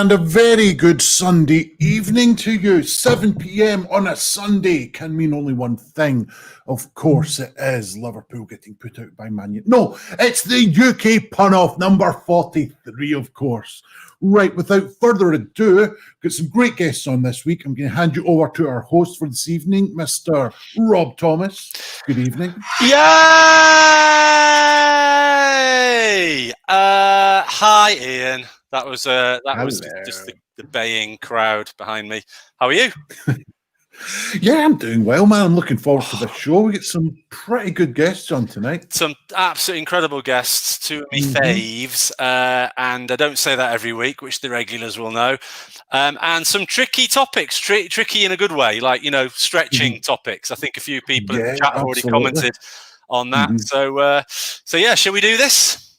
and a very good Sunday evening to you. 7 p.m. on a Sunday can mean only one thing. Of course, it is Liverpool getting put out by Man United. No, it's the UK pun-off, number 43, of course. Right, without further ado, got some great guests on this week. I'm going to hand you over to our host for this evening, Mr. Rob Thomas. Good evening. Yay! Hi, Ian. That was just the baying crowd behind me. How are you? Yeah, I'm doing well, man. I'm looking forward to the show. We get some pretty good guests on tonight. Some absolutely incredible guests, two of me faves, and I don't say that every week, which the regulars will know. And some tricky topics, tricky in a good way, like, stretching topics. I think a few people in the chat have already commented on that. So yeah, shall we do this?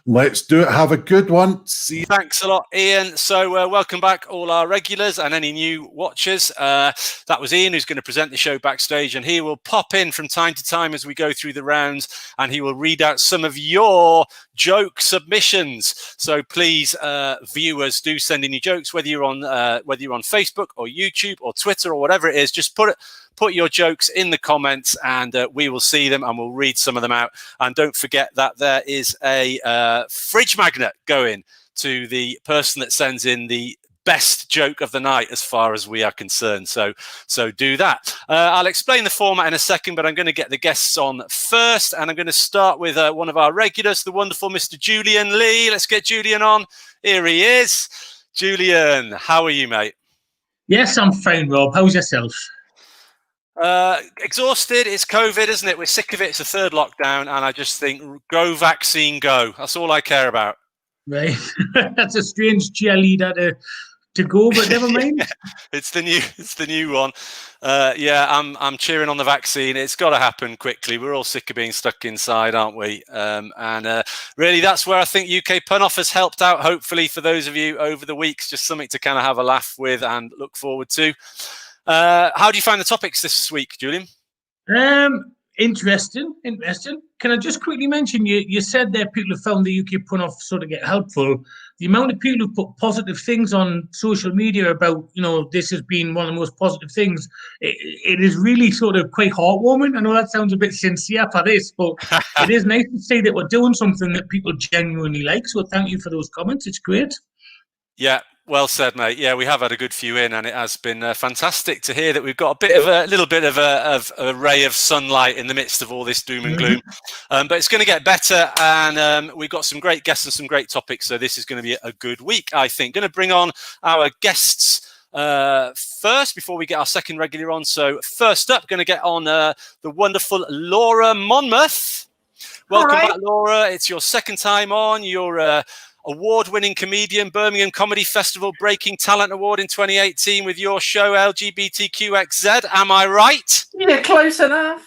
Let's do it. Have a good one. See you. Thanks a lot, Ian. So welcome back, all our regulars and any new watchers. That was Ian, who's going to present the show backstage, and he will pop in from time to time as we go through the rounds, and he will read out some of your joke submissions. So please, viewers, do send in your jokes, whether you're on Facebook or YouTube or Twitter or whatever it is. Just put your jokes in the comments, and we will see them and we'll read some of them out. And don't forget that there is a fridge magnet going to the person that sends in the best joke of the night as far as we are concerned. So do that. I'll explain the format in a second, but I'm going to get the guests on first, and I'm going to start with one of our regulars, the wonderful Mr. Julian Lee. Let's get Julian on. Here he is. Julian, how are you, mate? Yes, I'm fine, Rob. How's yourself? Exhausted. It's COVID, isn't it? We're sick of it. It's a third lockdown, and I just think, go vaccine, go. That's all I care about. Right. That's a strange cheerleader to go, but never mind. It's the new one. Yeah, I'm cheering on the vaccine. It's got to happen quickly. We're all sick of being stuck inside, aren't we? And really, that's where I think UK Pun-Off has helped out, hopefully, for those of you over the weeks. Just something to kind of have a laugh with and look forward to. How do you find the topics this week, Julian? Interesting. Can I just quickly mention, you said there people have found the UK Pun-Off sort of get helpful. The amount of people who put positive things on social media about, this has been one of the most positive things. It is really sort of quite heartwarming. I know that sounds a bit sincere for this, but it is nice to see that we're doing something that people genuinely like. So thank you for those comments. It's great. Yeah. Well said, mate. Yeah, we have had a good few in, and it has been fantastic to hear that we've got a little bit of a ray of sunlight in the midst of all this doom and gloom. But it's going to get better, and we've got some great guests and some great topics. So this is going to be a good week, I think. Going to bring on our guests first before we get our second regular on. So first up, going to get on the wonderful Laura Monmouth. Welcome back, Laura. It's your second time on. You're award-winning comedian, Birmingham Comedy Festival Breaking Talent Award in 2018 with your show LGBTQXZ. Am I right? Yeah, close enough.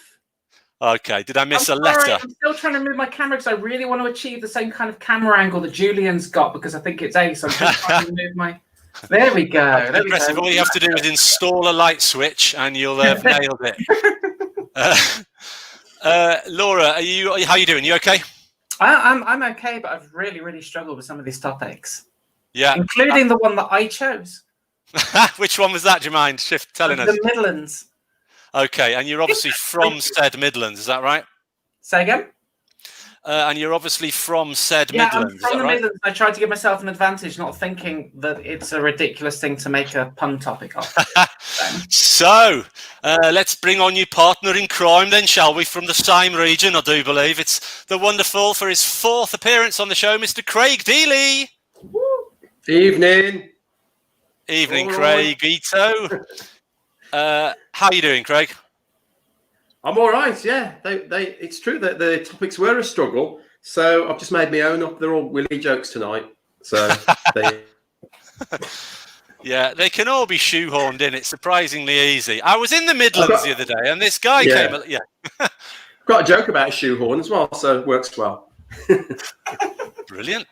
Okay, did I miss a letter? I'm still trying to move my camera because I really want to achieve the same kind of camera angle that Julian's got, because I think it's ace. I'm just trying to move my... There we go. There we go. All you have to do is install a light switch and you'll have nailed it. Laura, how are you doing? You okay? I'm okay, but I've really struggled with some of these topics. Yeah, including the one that I chose. Which one was that? Do you mind telling us? The Midlands. Okay, and you're obviously from said Midlands, is that right? Say again? And you're obviously from said Midlands. I'm from the Midlands. I tried to give myself an advantage, not thinking that it's a ridiculous thing to make a pun topic of. So, let's bring on your partner in crime then, shall we? From the same region, I do believe. It's the wonderful, for his fourth appearance on the show, Mr. Craig Dealey. Evening. Evening, Craig Ito. How are you doing, Craig? I'm all right, yeah. It's true that the topics were a struggle, so I've just made my own up. They're all Willie jokes tonight. So, yeah, they can all be shoehorned in. It's surprisingly easy. I was in the Midlands the other day, and this guy came. Yeah, got a joke about a shoehorn as well, so it works well. Brilliant.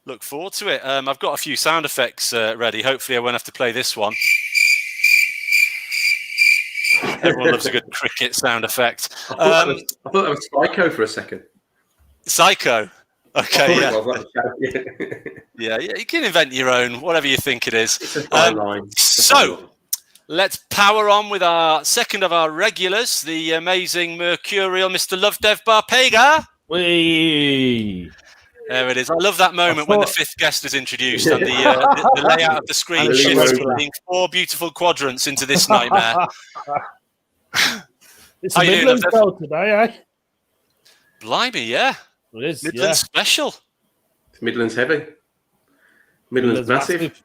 Look forward to it. I've got a few sound effects ready. Hopefully, I won't have to play this one. Everyone loves a good cricket sound effect. I thought that was Psycho for a second. Psycho? Okay, yeah. Well, that's a shout, yeah. Yeah, you can invent your own, whatever you think it is. It's a fine line. It's a fine line. Let's power on with our second of our regulars, the amazing mercurial Mr. Lovedev Barpega. Whee! There it is. I love that moment when the fifth guest is introduced and the layout of the screen And shifts the from being 4 beautiful quadrants into this nightmare. It's How a you doing, Midland Lovedev? show today, eh? Blimey, yeah. It is, Midlands special. Midlands heavy. Midlands massive.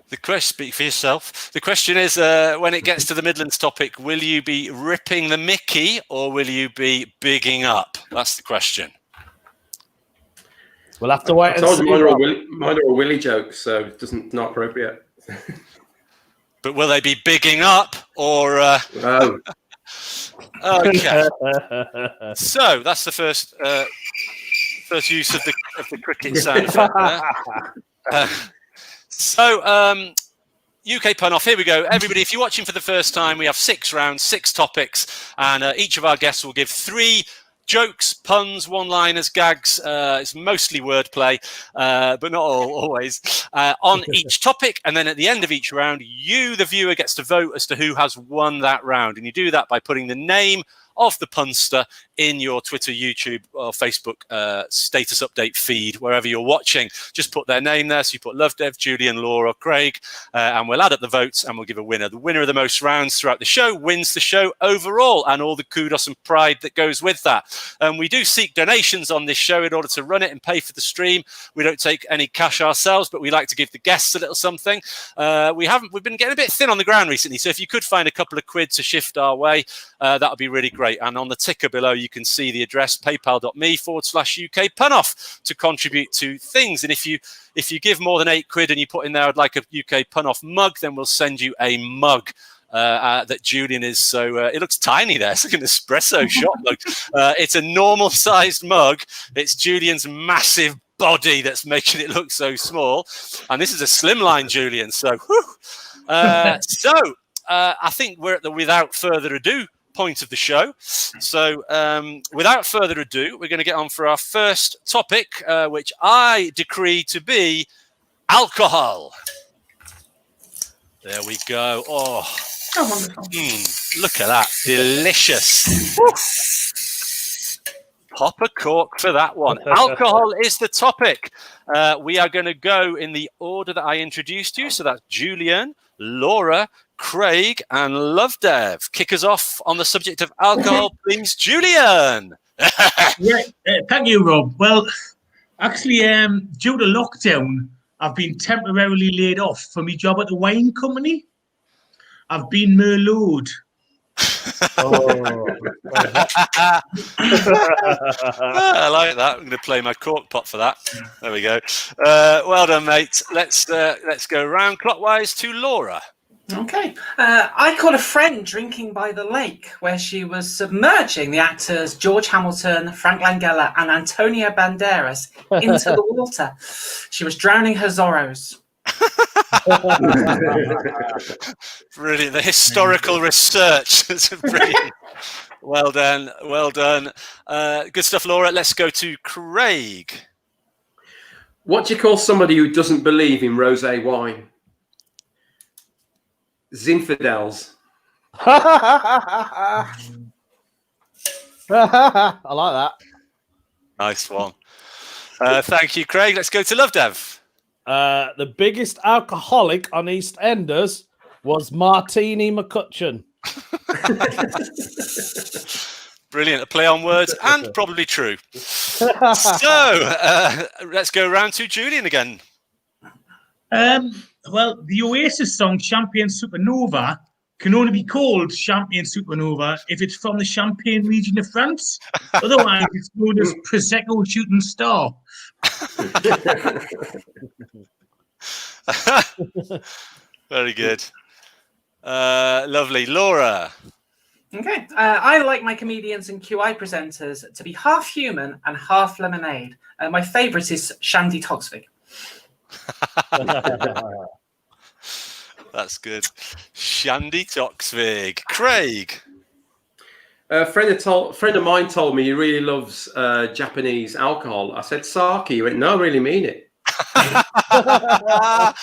The question, speak for yourself. The question is, when it gets to the Midlands topic, will you be ripping the Mickey or will you be bigging up? That's the question. We'll have to wait I and told see. you mine are all Willie jokes, so it doesn't not appropriate. But will they be bigging up or? Oh, Okay. So that's the first use of the cricket sound effect there. UK pun off. Here we go. Everybody, if you're watching for the first time, we have 6 rounds, 6 topics, and each of our guests will give 3 jokes, puns, one-liners, gags. It's mostly wordplay, but not always, on each topic. And then at the end of each round, you, the viewer, gets to vote as to who has won that round. And you do that by putting the name of the punster in your Twitter, YouTube, or Facebook status update feed, wherever you're watching. Just put their name there. So you put Lovedev, Julian, Laura, Craig, and we'll add up the votes and we'll give a winner. The winner of the most rounds throughout the show wins the show overall and all the kudos and pride that goes with that. We do seek donations on this show in order to run it and pay for the stream. We don't take any cash ourselves, but we like to give the guests a little something. We've been getting a bit thin on the ground recently, so if you could find a couple of quid to shift our way, that would be really great. And on the ticker below, you can see the address paypal.me/UK punoff to contribute to things. And if you give more than 8 quid and you put in there, I'd like a UK punoff mug, then we'll send you a mug. That Julian is so it looks tiny there. It's like an espresso shot mug. It's a normal sized mug. It's Julian's massive body that's making it look so small, and this is a slimline Julian. So, I think we're at the without further ado point of the show. So, without further ado, we're going to get on for our first topic, which I decree to be alcohol. There we go. Oh, wonderful. Look at that. Delicious. Pop a cork for that one. Alcohol is the topic. We are going to go in the order that I introduced you. So that's Julian, Laura, Craig, and Lovedev. Kick us off on the subject of alcohol, please, Julian. Thank you, Rob. Well, actually, due to lockdown, I've been temporarily laid off from my job at the wine company. I've been merlot. I like that. I'm going to play my cork pot for that. There we go. Well done, mate. Let's go round clockwise to Laura. Okay. I caught a friend drinking by the lake where she was submerging the actors George Hamilton, Frank Langella, and Antonio Banderas into the water. She was drowning her Zorros. Brilliant. The historical research. That's brilliant. Well done. Well done. Good stuff, Laura. Let's go to Craig. what do you call somebody who doesn't believe in rosé wine? Zinfidels. I like that. Nice one. Thank you, Craig. Let's go to Lovedev. The biggest alcoholic on EastEnders was Martini McCutcheon. Brilliant. A play on words and probably true. So let's go round to Julian again. Well, the Oasis song Champagne Supernova can only be called Champagne Supernova if it's from the Champagne region of France. Otherwise, it's known as Prosecco Shooting Star. Very good. Lovely. Laura. Okay. I like my comedians and QI presenters to be half human and half lemonade. My favourite is Shandy Toksvig. That's good. Shandy Toksvig. Craig. A friend of mine told me he really loves Japanese alcohol. I said sake. He went, no, I really mean it. I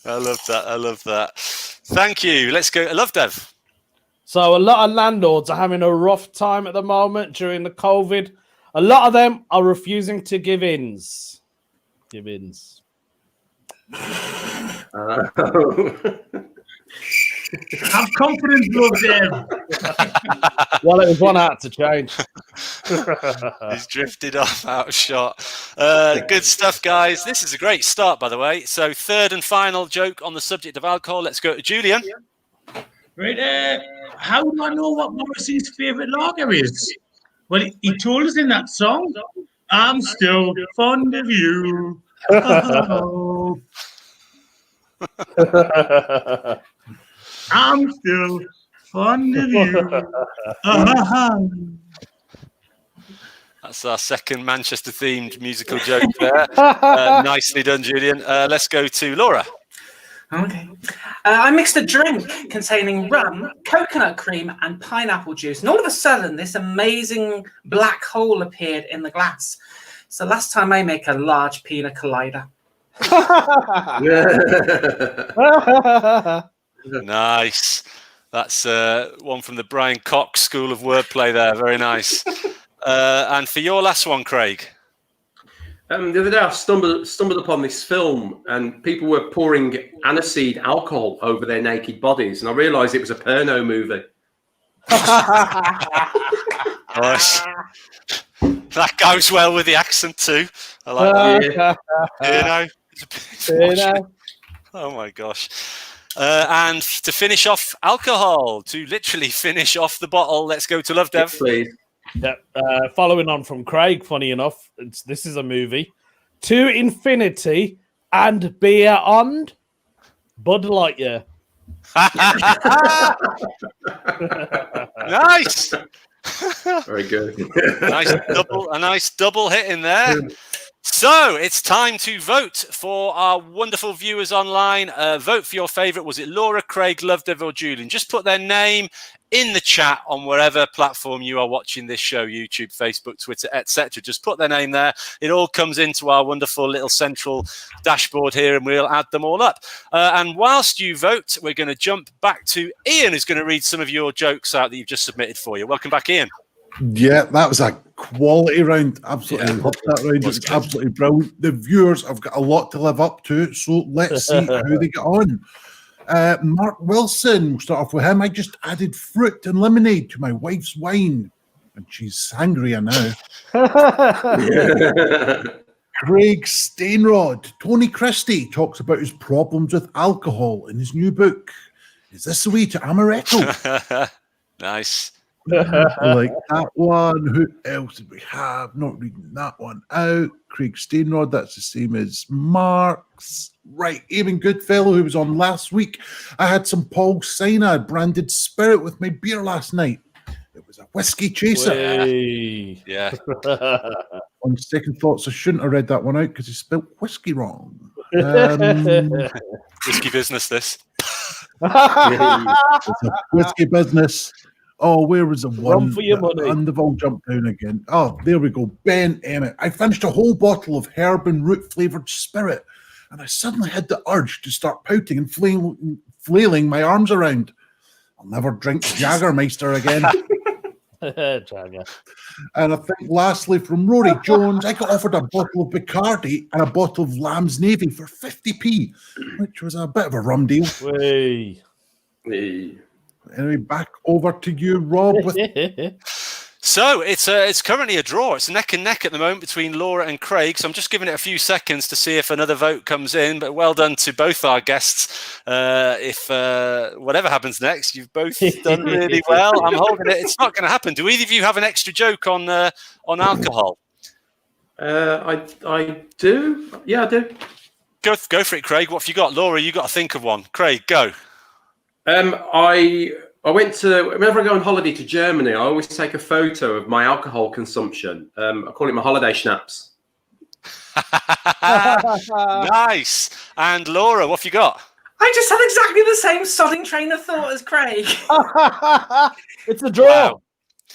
love that. I love that. Thank you. Let's go. I love Dev. So a lot of landlords are having a rough time at the moment during the COVID. A lot of them are refusing to give ins. Give ins. Have confidence, love, Dave. Well, it was one out to change. He's drifted off out of shot. Good stuff, guys. This is a great start, by the way. So, third and final joke on the subject of alcohol. Let's go to Julian. Right, how do I know what Morrissey's favourite lager is? Well, he told us in that song, I'm still fond of you. Oh, I'm still fond of you. That's our second Manchester-themed musical joke there. Nicely done, Julian. Let's go to Laura. Okay. I mixed a drink containing rum, coconut cream, and pineapple juice. And all of a sudden, this amazing black hole appeared in the glass. So last time I make a large pina colada. Nice. That's one from the Brian Cox School of Wordplay there. Very nice. And for your last one, Craig. The other day, I stumbled upon this film, and people were pouring aniseed alcohol over their naked bodies, and I realised it was a porno movie. Nice. That goes well with the accent too. I like that. You know. Oh my gosh. And to finish off alcohol, to literally finish off the bottle, let's go to Love Dev. Please. Yeah, following on from Craig, funny enough, this is a movie. To Infinity and Beyond, Bud Lightyear. Nice. Very good. A nice double hit in there. So it's time to vote for our wonderful viewers online. Vote for your favourite. Was it Laura, Craig, Lovedev, or Julian? Just put their name in the chat on whatever platform you are watching this show, YouTube, Facebook, Twitter, etc. Just put their name there. It all comes into our wonderful little central dashboard here, and we'll add them all up. And whilst you vote, we're going to jump back to Ian, who's going to read some of your jokes out that you've just submitted for you. Welcome back, Ian. Yeah, that was a quality round. Absolutely loved that round. It was absolutely brilliant. The viewers have got a lot to live up to, so let's see how they get on. Mark Wilson, we'll start off with him. I just added fruit and lemonade to my wife's wine, and she's sangria now. Craig Stainrod. Tony Christie talks about his problems with alcohol in his new book. Is this the way to amaretto? Nice. Like that one. Who else did we have? Not reading that one out. Craig Stainrod, that's the same as Mark's. Right, Eamon Goodfellow, who was on last week. I had some Paul Sinai branded spirit with my beer last night. It was a whiskey chaser. Hey. Yeah. On second thoughts, I shouldn't have read that one out because he spelled whiskey wrong. Risky business, this. It's a whiskey business. Oh, where was the one? Run for your money. And they've all jumped down again. Oh, there we go. Ben Emmett. I finished a whole bottle of herb and root flavoured spirit, and I suddenly had the urge to start pouting and flailing my arms around. I'll never drink Jagermeister again. Jagger. And I think lastly from Rory Jones, I got offered a bottle of Bacardi and a bottle of Lamb's Navy for 50p, which was a bit of a rum deal. Hey. Anyway, back over to you, Rob. So it's currently a draw. It's neck and neck at the moment between Laura and Craig. So I'm just giving it a few seconds to see if another vote comes in. But well done to both our guests. If whatever happens next, you've both done really well. I'm holding it. It's not going to happen. Do either of you have an extra joke on alcohol? I do. Yeah, I do. Go for it, Craig. What have you got? Laura, you got to think of one. Craig, go. I went to, whenever I go on holiday to Germany, I always take a photo of my alcohol consumption. I call it my holiday schnapps. Nice. And Laura, what have you got? I just had exactly the same sodding train of thought as Craig. It's a draw. Wow.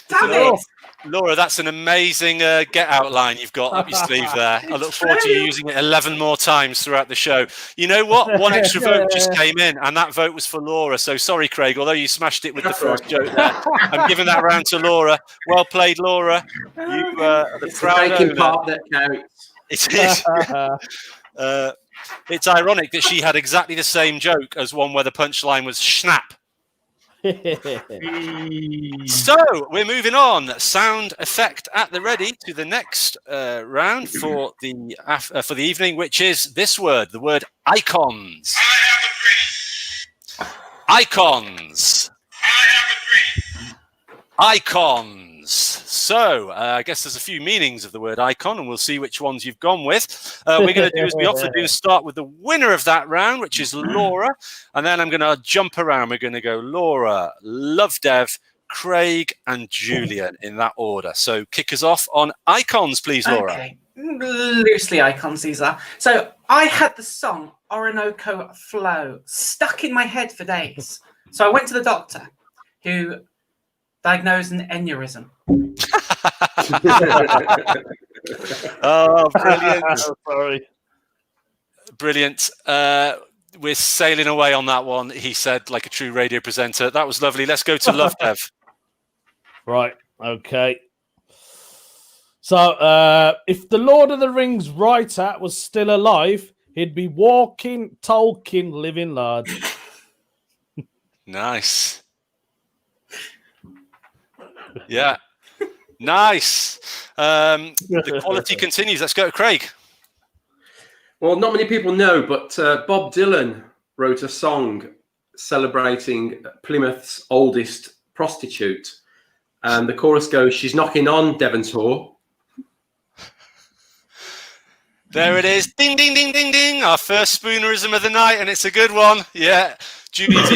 Damn No. it! Laura, that's an amazing get out line you've got up your sleeve there. I look forward to you using it 11 more times throughout the show. You know what? One extra vote just came in, and that vote was for Laura. So sorry, Craig, although you smashed it with the first joke there. I'm giving that round to Laura. Well played, Laura. You are the It's the proud taking owner. part that counts. It is. It's ironic that she had exactly the same joke as one where the punchline was snap. So we're moving on. Sound effect at the ready to the next round for the evening, which is this word, the word icons. Icons. Icons. So I guess there's a few meanings of the word icon, and we'll see which ones you've gone with. We're going to do as we often do, start with the winner of that round, which is Laura, and then I'm going to jump around. We're going to go Laura, Love Dev, Craig, and Julian in that order. So kick us off on icons, please, Laura. Okay. Loosely icons, these are. So I had the song Orinoco Flow stuck in my head for days. So I went to the doctor, who diagnosed an aneurysm. Oh, brilliant. Oh, sorry. Brilliant. We're sailing away on that one, he said, like a true radio presenter. That was lovely. Let's go to Love Dev. Right. Okay. So, if the Lord of the Rings writer was still alive, he'd be walking, Tolkien, living large. Nice. Yeah. Nice. The quality continues. Let's go to Craig. Well, not many people know, but Bob Dylan wrote a song celebrating Plymouth's oldest prostitute. And the chorus goes, "She's knocking on Devon's whore." There it is. Ding, ding, ding, ding, ding. Our first spoonerism of the night, and it's a good one. Yeah. Julian's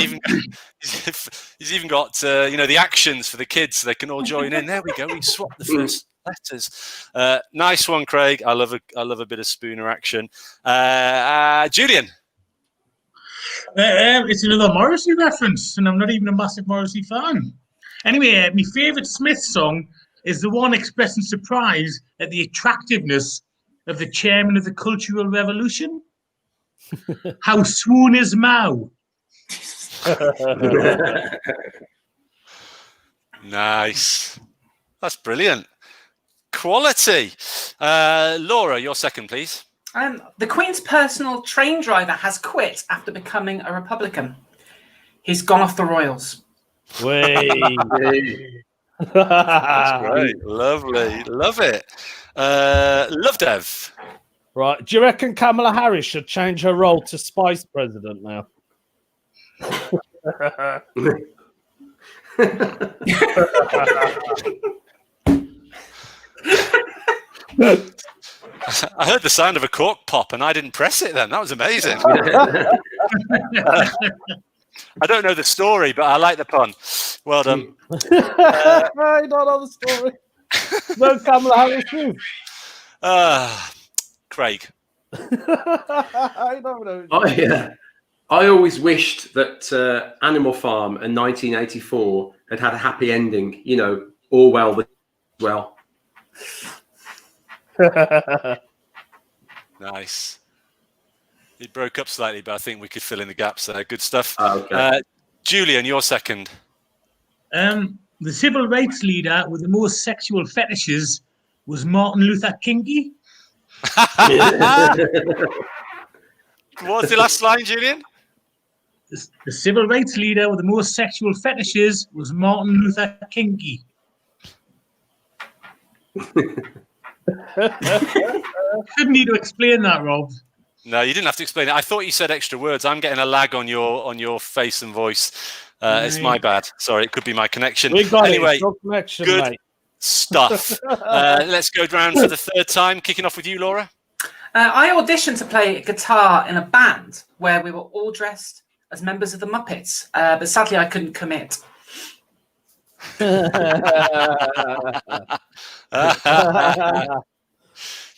he's even got the actions for the kids. So they can all join in. There we go. We swapped the first letters. Nice one, Craig. I love a bit of spooner action. Julian. It's another Morrissey reference, and I'm not even a massive Morrissey fan. Anyway, my favourite Smith song is the one expressing surprise at the attractiveness of the chairman of the Cultural Revolution. How swoon is Mao? Nice. That's brilliant. Quality. Laura, your second, please. The Queen's personal train driver has quit after becoming a Republican. He's gone off the Royals. Way. That's great. Lovely. Love it. Love Dev. Right. Do you reckon Kamala Harris should change her role to Spice President now? I heard the sound of a cork pop and I didn't press it then. That was amazing. I don't know the story, but I like the pun. Well done. I don't know the story. No Kamala Harris too. Craig. I don't know. I always wished that Animal Farm and 1984 had a happy ending. You know, all well. Nice. It broke up slightly, but I think we could fill in the gaps there. Good stuff. Okay. Julian, you're second. The civil rights leader with the most sexual fetishes was Martin Luther King. What was the last line, Julian? The civil rights leader with the most sexual fetishes was Martin Luther King. Shouldn't need to explain that, Rob. No, you didn't have to explain it. I thought you said extra words. I'm getting a lag on your face and voice. It's my bad. Sorry, it could be my connection. We got anyway, it. No connection, good mate. stuff. Let's go round for the third time. Kicking off with you, Laura. I auditioned to play guitar in a band where we were all dressed as members of the Muppets, but sadly I couldn't commit.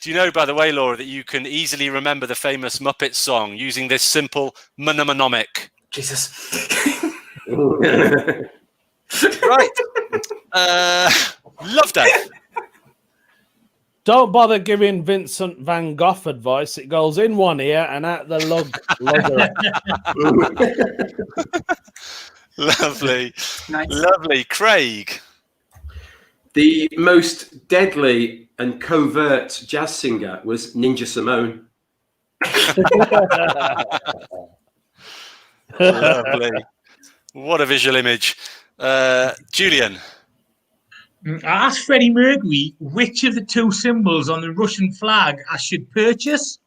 Do you know, by the way, Laura, that you can easily remember the famous Muppet song using this simple mnemonic? Jesus. Right. Love Dave. Don't bother giving Vincent van Gogh advice. It goes in one ear and out the lugger. Lovely. Nice. Lovely. Craig. The most deadly and covert jazz singer was Ninja Simone. Lovely. What a visual image. Julian. I asked Freddie Mercury which of the two symbols on the Russian flag I should purchase.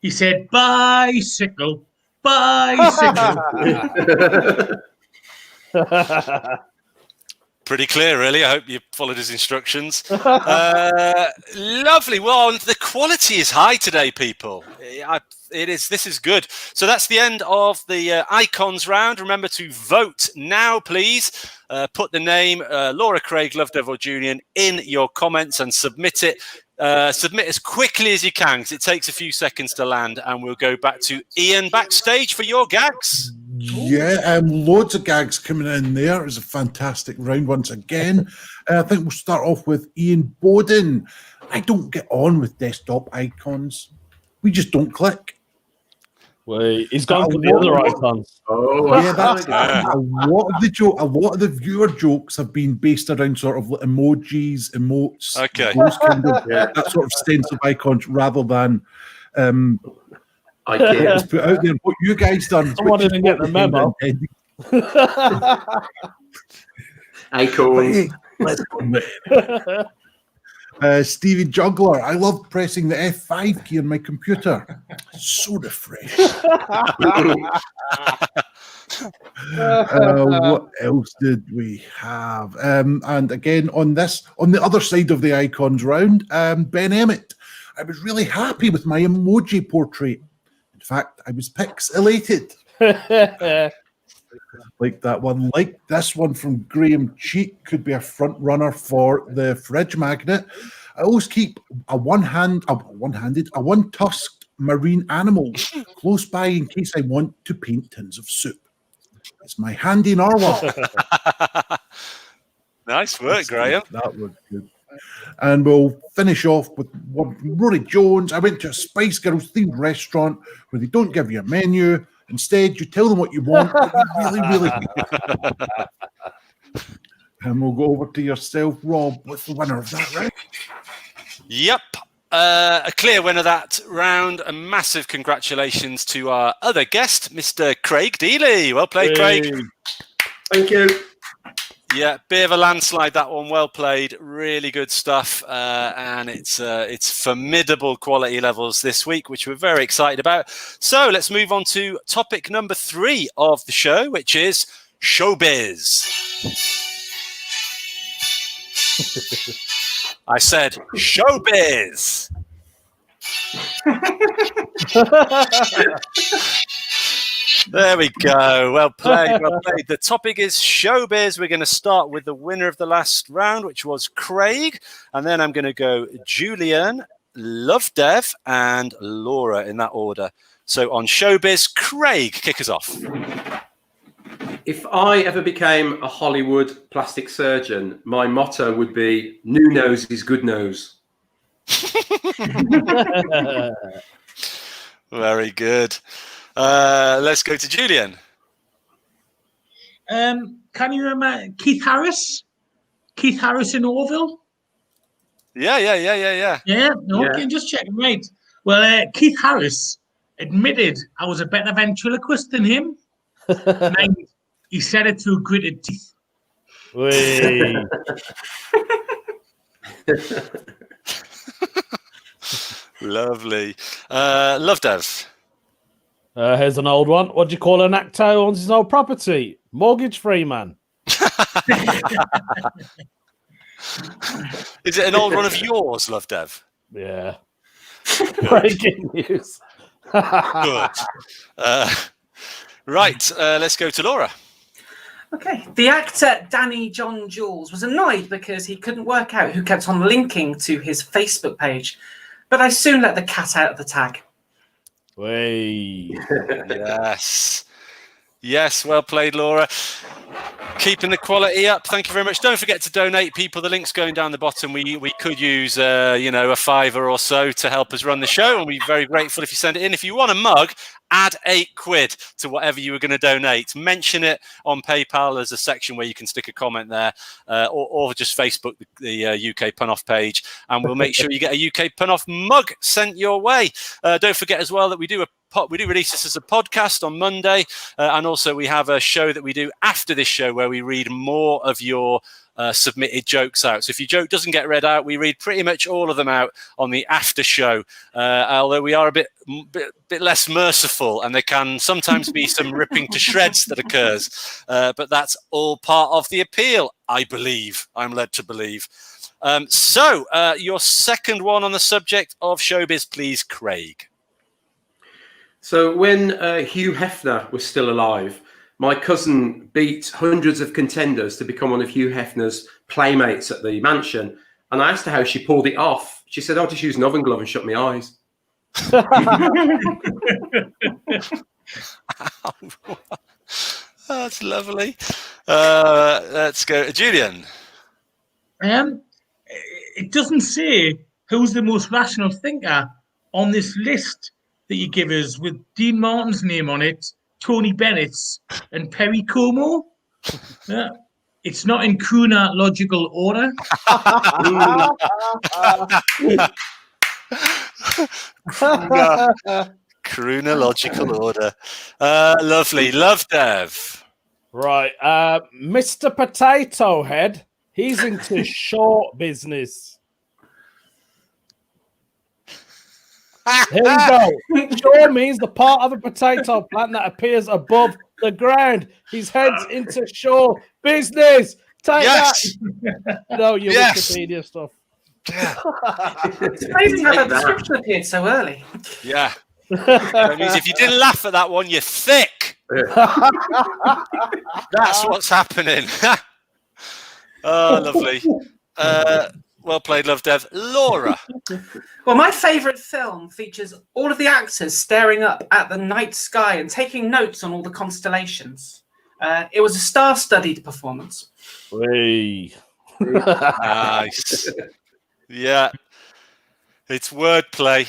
He said, bicycle, bicycle. Pretty clear, really. I hope you followed his instructions. Lovely. Well, the quality is high today, people. It is. This is good. So that's the end of the icons round. Remember to vote now, please. Put the name Laura, Craig, Lovedev, or Julian in your comments and submit it. Submit as quickly as you can, because it takes a few seconds to land, and we'll go back to Ian backstage for your gags. Yeah, loads of gags coming in there. It was a fantastic round once again. I think we'll start off with Ian Bowden. I don't get on with desktop icons. We just don't click. Wait, he's gone for the other icons. Oh, Yeah, that's a lot of the joke. A lot of the viewer jokes have been based around sort of emojis, emotes, Okay. those kind of that sort of sense of icons, rather than I what can't. was put out there. What you guys done? Someone which is didn't get what the memo. we intended. Acorns. Let's go, man. Stevie Juggler, I love pressing the F5 key on my computer. So refreshing. What else did we have? And again, on the other side of the icons round, Ben Emmett. I was really happy with my emoji portrait. In fact, I was pixelated. Like that one. Like this one from Graham Cheek, could be a front runner for the fridge magnet. I always keep a one-tusked marine animal close by in case I want to paint tins of soup. It's my handy narwhal. Nice work, Graham. That was good. And we'll finish off with one from Rory Jones. I went to a Spice Girls themed restaurant where they don't give you a menu. Instead, you tell them what you want. But you really And we'll go over to yourself, Rob. What's the winner of that, right? Yep. A clear winner that round. A massive congratulations to our other guest, Mr. Craig Dealey. Well played, Craig. Thank you. Yeah, bit of a landslide, that one. Well played. Really good stuff. And it's formidable quality levels this week, which we're very excited about. So let's move on to topic number 3 of the show, which is showbiz. I said showbiz. There we go. Well played. Well played. The topic is showbiz. We're going to start with the winner of the last round, which was Craig. And then I'm going to go Julian, Lovedev, and Laura in that order. So on showbiz, Craig, kick us off. If I ever became a Hollywood plastic surgeon, my motto would be, new nose is good nose. Very good. Let's go to Julian. Can you remember Keith Harris? Keith Harris in Orville? Yeah. Yeah, okay, Yeah. just checking. Right. Well, Keith Harris admitted I was a better ventriloquist than him. And he said it through gritted teeth. Wait. Lovely. Lovedev. Here's an old one. What do you call an actor who owns his own property? Mortgage-free man. Is it an old one of yours, Lovedev? Yeah. Breaking news. Good. Right, let's go to Laura. Okay. The actor Danny John Jules was annoyed because he couldn't work out who kept on linking to his Facebook page. but I soon let the cat out of the tag. Way. Yes. Yes, well played, Laura. Keeping the quality up. Thank you very much. Don't forget to donate, people. The link's going down the bottom. We could use, a $5 or so to help us run the show, and we'd be very grateful if you send it in. If you want a mug, add £8 to whatever you were going to donate. Mention it on PayPal. There's a section where you can stick a comment there, or just Facebook the UK Pun-Off page, and we'll make sure you get a UK Pun-Off mug sent your way. Don't forget as well that we do release this as a podcast on Monday, and also we have a show that we do after this show where we read more of your submitted jokes out. So if your joke doesn't get read out, we read pretty much all of them out on the after show, although we are a bit less merciful, and there can sometimes be some ripping to shreds that occurs, but that's all part of the appeal, I believe. I'm led to believe. So your second one on the subject of showbiz, please, Craig. So when Hugh Hefner was still alive, my cousin beat hundreds of contenders to become one of Hugh Hefner's playmates at the mansion. And I asked her how she pulled it off. She said, "I'll just use an oven glove and shut my eyes." That's lovely. Let's go. Julian. It doesn't say who's the most rational thinker on this list that you give us, with Dean Martin's name on it, Tony Bennett's, and Perry Como. Yeah. It's not in chronological order. Chronological order. Lovely. Love Dev. Right. Mr. Potato Head, he's into short business. Here we go. Shore means the part of a potato plant that appears above the ground. His head's into shore business. Take that. No, your Wikipedia stuff. It's amazing how that description appeared so early. Yeah. That means if you didn't laugh at that one, you're thick. That's what's happening. Oh, lovely. Well played, Love Dev. Laura. Well, my favourite film features all of the actors staring up at the night sky and taking notes on all the constellations. It was a star-studded performance. Hey. Nice. Yeah. It's wordplay.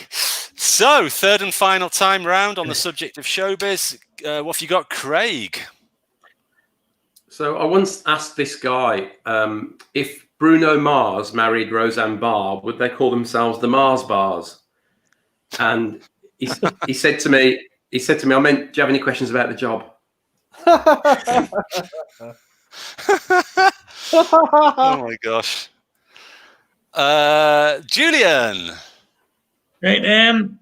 So, third and final time round on the subject of showbiz. What have you got, Craig? So I once asked this guy if Bruno Mars married Roseanne Barr, would they call themselves the Mars Bars? And he said to me, I meant, do you have any questions about the job? Oh my gosh. Julian. Right.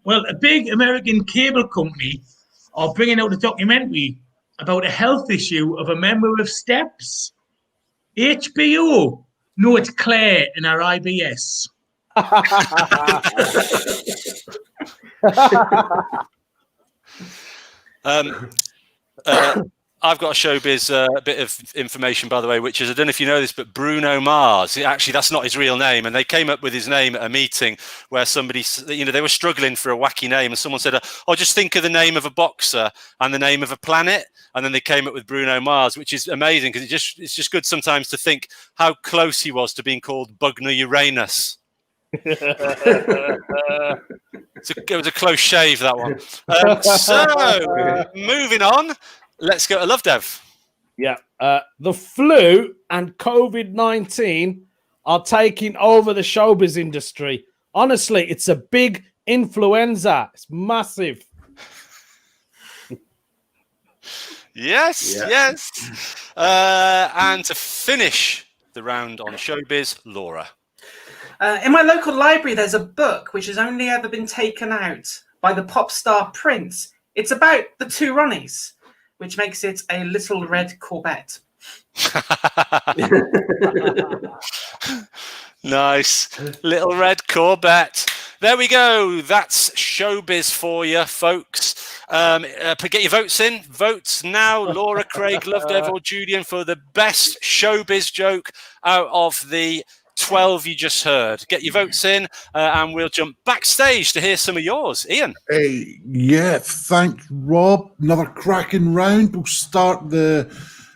Well, a big American cable company are bringing out a documentary about a health issue of a member of Steps. HBO. No, it's Claire in our IBS. I've got a showbiz a bit of information, by the way, which is, I don't know if you know this, but Bruno Mars, actually, that's not his real name. And they came up with his name at a meeting where somebody, they were struggling for a wacky name. And someone said, oh, just think of the name of a boxer and the name of a planet. And then they came up with Bruno Mars, which is amazing because it's just good sometimes to think how close he was to being called Bugner Uranus. It was a close shave, that one. So, moving on. Let's go to Love Dev. Yeah. The flu and COVID-19 are taking over the showbiz industry. Honestly, it's a big influenza. It's massive. Yes. And to finish the round on showbiz, Laura. In my local library, there's a book which has only ever been taken out by the pop star Prince. It's about the two Ronnies, which makes it a little red Corvette. Nice. Little red Corvette. There we go. That's showbiz for you, folks. Get your votes in. Votes now. Laura, Craig, Love Dev, or Julian for the best showbiz joke out of the 12 you just heard. Get your votes in, and we'll jump backstage to hear some of yours. Ian. Yeah, thanks, Rob. Another cracking round. We'll start the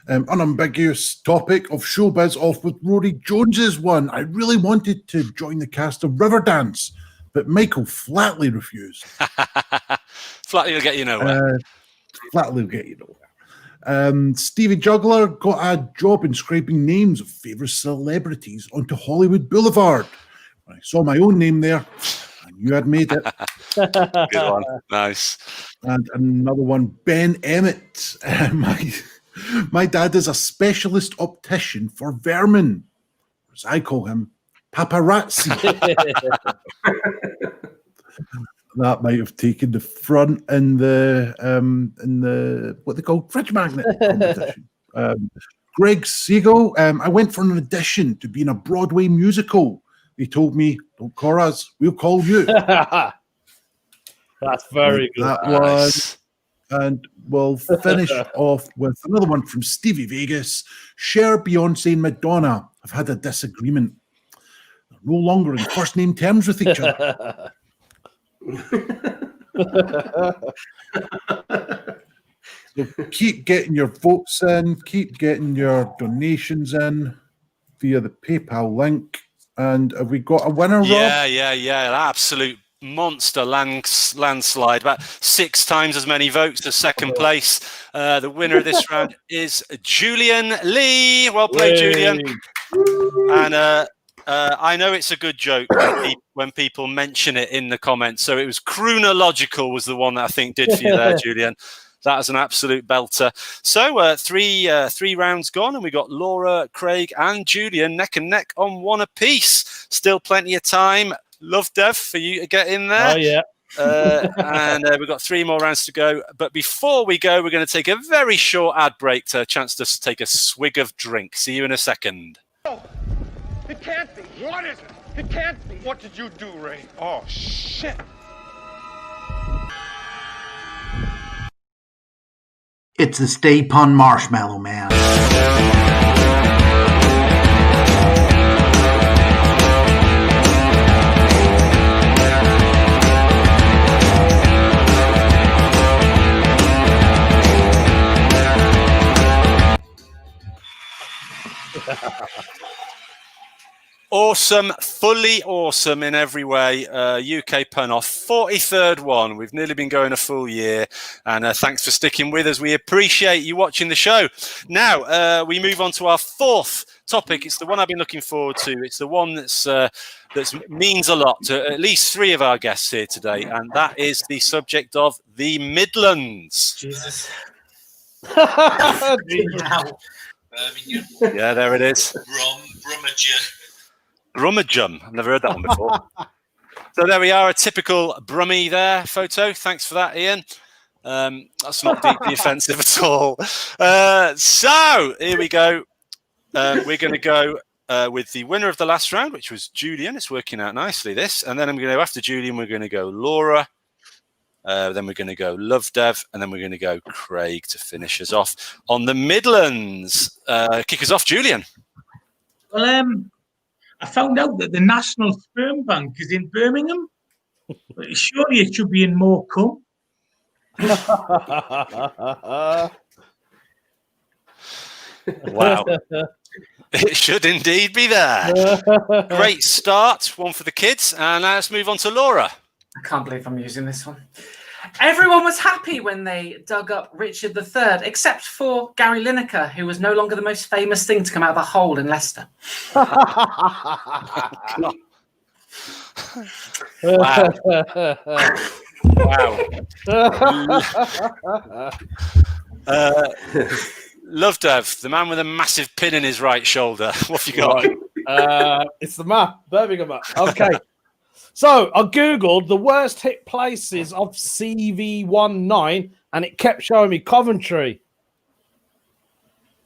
unambiguous topic of showbiz off with Rory Jones's one. I really wanted to join the cast of Riverdance, but Michael flatly refused. Flatly will get you nowhere. Flatly will get you nowhere. Stevie Juggler got a job in scraping names of favourite celebrities onto Hollywood Boulevard. When I saw my own name there, I knew I'd made it. Good one. Nice. And another one, Ben Emmett. My dad is a specialist optician for vermin, as I call him, paparazzi. That might have taken the front in the what they call fridge magnet competition. Greg Siegel, I went for an audition to be in a Broadway musical. They told me, "Don't call us, we'll call you." That's very good. That was. And we'll finish off with another one from Stevie Vegas. Cher, Beyonce, and Madonna have had a disagreement. They're no longer in first name terms with each other. So keep getting your votes in, keep getting your donations in via the PayPal link. And have we got a winner, Rob? Yeah. An absolute monster landslide, about 6 times as many votes as second place. The winner of this round is Julian Lee. Well played, Julian. And I know it's a good joke when people mention it in the comments. So it was Chronological was the one that I think did for you there, Julian. That is an absolute belter. So 3 rounds gone, and we got Laura, Craig, and Julian neck and neck on 1 apiece. Still plenty of time. Love, Dev, for you to get in there. Oh, yeah. And we've got 3 more rounds to go. But before we go, we're going to take a very short ad break to a chance to take a swig of drink. See you in a second. No, it can't be. What is it? It can't be. What did you do, Ray? Oh, shit. It's the Stay Pun Marshmallow Man. Awesome, fully awesome in every way. UK pun off, 43rd one. We've nearly been going a full year, and thanks for sticking with us. We appreciate you watching the show. Now we move on to our 4th topic. It's the one I've been looking forward to. It's the one that's means a lot to at least 3 of our guests here today, and that is the subject of the Midlands. Jesus. Yeah, there it is. Brummagem. I've never heard that one before. So there we are, a typical Brummie there photo. Thanks for that, Ian. That's not deeply offensive at all. So here we go. We're going to go with the winner of the last round, which was Julian. It's working out nicely, this. And then I'm going to go after Julian. We're going to go Laura. Then we're going to go Love Dev. And then we're going to go Craig to finish us off on the Midlands. Kick us off, Julian. Well, I found out that the National Sperm Bank is in Birmingham. But surely it should be in Morecambe. Wow. It should indeed be there. Great start. One for the kids. And now let's move on to Laura. I can't believe I'm using this one. Everyone was happy when they dug up Richard III, except for Gary Lineker, who was no longer the most famous thing to come out of the hole in Leicester. Wow. Love Dev, the man with a massive pin in his right shoulder. What have you got? Right. It's the map, Birmingham map. Okay. So I Googled the worst hit places of CV19 and it kept showing me Coventry.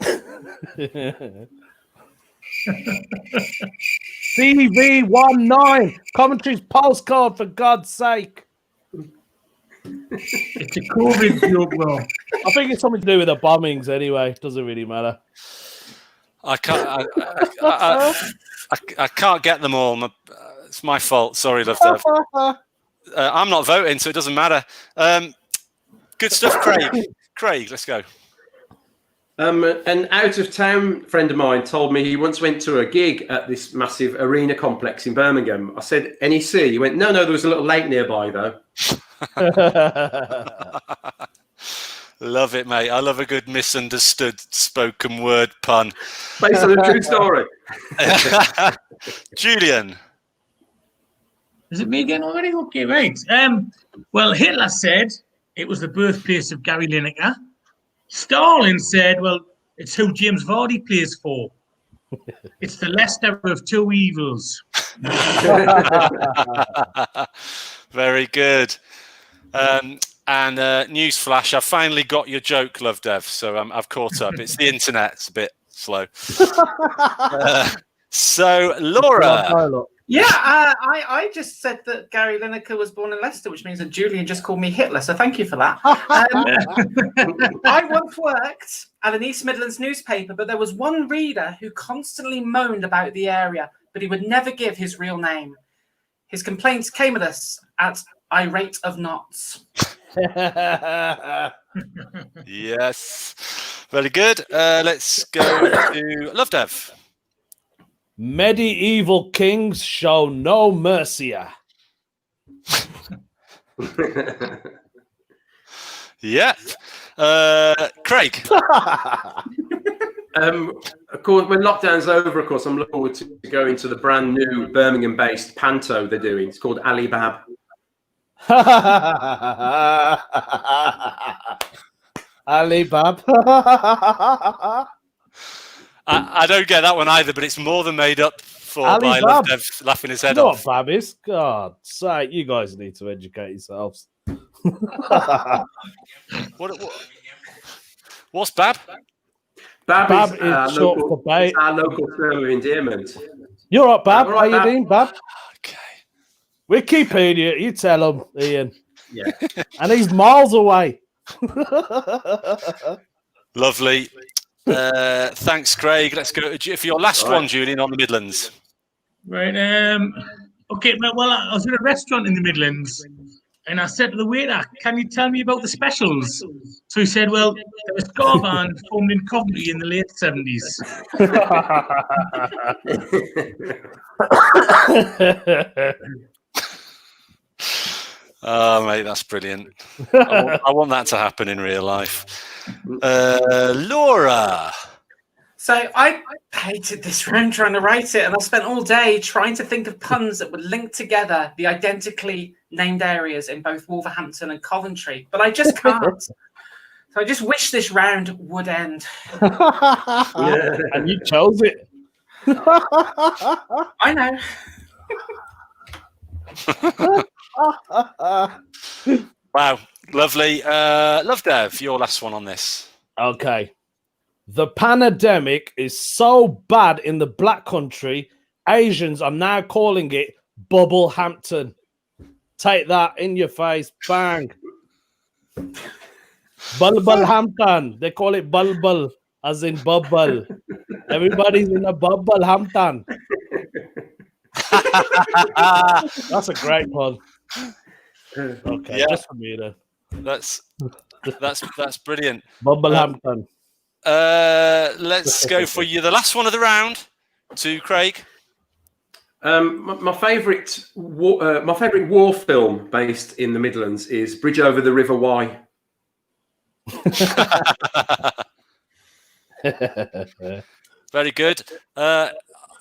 CV19, Coventry's postcode, for God's sake. It's a COVID joke, well. I think it's something to do with the bombings anyway. Doesn't really matter. I can't. I can't get them all. It's my fault. Sorry, Love Dev. I'm not voting, so it doesn't matter. Good stuff, Craig. Craig, let's go. An out-of-town friend of mine told me he once went to a gig at this massive arena complex in Birmingham. I said, NEC? He went, no, there was a little lake nearby, though. Love it, mate. I love a good misunderstood spoken word pun. Based on a true story. Julian. Is it me again already? Okay, right. Well, Hitler said it was the birthplace of Gary Lineker. Stalin said, well, it's who James Vardy plays for. It's the Leicester of two evils. Very good. And newsflash, I finally got your joke, Love Dev, so I've caught up. It's the internet. It's a bit slow. So, Laura. Yeah, I just said that Gary Lineker was born in Leicester, which means that Julian just called me Hitler, so thank you for that. I once worked at an East Midlands newspaper, but there was one reader who constantly moaned about the area, but he would never give his real name. His complaints came at us at irate of knots. Yes. Very good. Let's go to Love Dev. Medieval kings show no mercy. Yeah. Craig. Of course, when lockdown's over, of course, I'm looking forward to going to the brand new Birmingham-based panto they're doing. It's called Ali Bab. Ali Bab. I don't get that one either, but it's more than made up for Ali by Bab. Love Dev laughing his head You know off. what Bab is? God sake, you guys need to educate yourselves. What's Bab? Bab is our short local, for bait. it's our local term of endearment. You're right, Bab. All right, How you Bab. doing, Bab? Okay. Wikipedia, you tell him, Ian. Yeah. And he's miles away. Lovely. Thanks, Craig. Let's go for your last one, Julian, on the Midlands. Right. Okay. Well, I was in a restaurant in the Midlands, and I said to the waiter, "Can you tell me about the specials?" So he said, "Well, there was a ska band formed in Coventry in the late '70s." Oh, mate, that's brilliant. I want that to happen in real life. Laura. So I hated this round trying to write it, and I spent all day trying to think of puns that would link together the identically named areas in both Wolverhampton and Coventry, but I just can't. So I just wish this round would end. And you chose it. I know. Wow, lovely. Love Dev, your last one on this. Okay. The pandemic is so bad in the Black Country, Asians are now calling it Bubblehampton. Take that in your face. Bang. Bubblehampton. They call it Bulbul, as in bubble. Everybody's in a Bubblehampton. That's a great one. Okay, Yeah. just for me then. That's brilliant. Bubblehampton. Let's go for you. The last one of the round to Craig. My favourite war film based in the Midlands is Bridge Over the River Wye. Very good.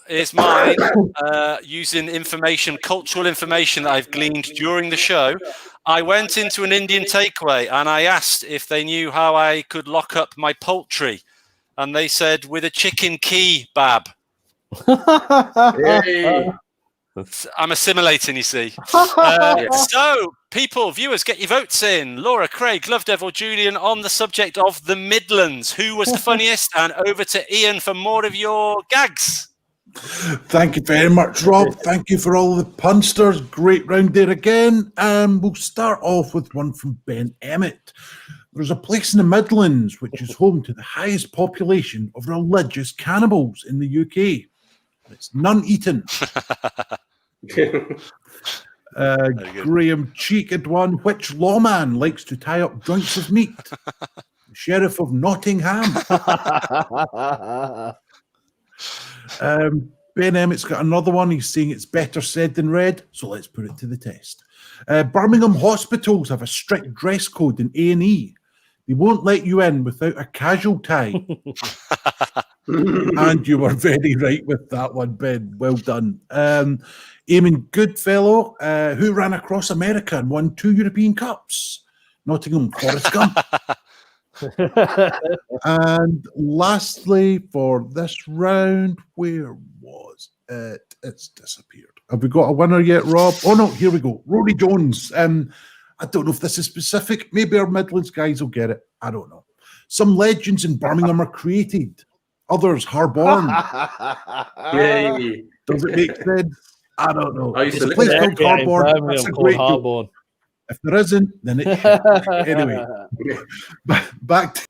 Here's mine. Using cultural information that I've gleaned during the show. I went into an Indian takeaway and I asked if they knew how I could lock up my poultry. And they said, with a chicken key, Bab. Hey. I'm assimilating, you see. So, people, viewers, get your votes in. Laura, Craig, Love Dev, or Julian on the subject of the Midlands. Who was the funniest? And over to Ian for more of your gags. Thank you very much, Rob. Thank you for all the punsters. Great round there again. We'll start off with one from Ben Emmett. There's a place in the Midlands which is home to the highest population of religious cannibals in the UK. It's Nuneaton. Graham Cheek had one. Which lawman likes to tie up joints of meat? The Sheriff of Nottingham. Ben Emmett's got another one. He's saying it's better said than read, so let's put it to the test. Birmingham hospitals have a strict dress code in A&E. They won't let you in without a casual tie. And you were very right with that one, Ben. Well done. Eamon Goodfellow, who ran across America and won 2 European Cups. Nottingham Forest Gump. And lastly, for this round, where was it? It's disappeared. Have we got a winner yet, Rob? Oh no, here we go. Rory Jones. I don't know if this is specific. Maybe our Midlands guys will get it. I don't know. Some legends in Birmingham are created. Others hard-born. Yay. Does it make sense? I don't know. I used It's to a place Yeah, called in Hardborn. Birmingham That's a called great joke. Harborne. If there isn't, then it should. Anyway, back to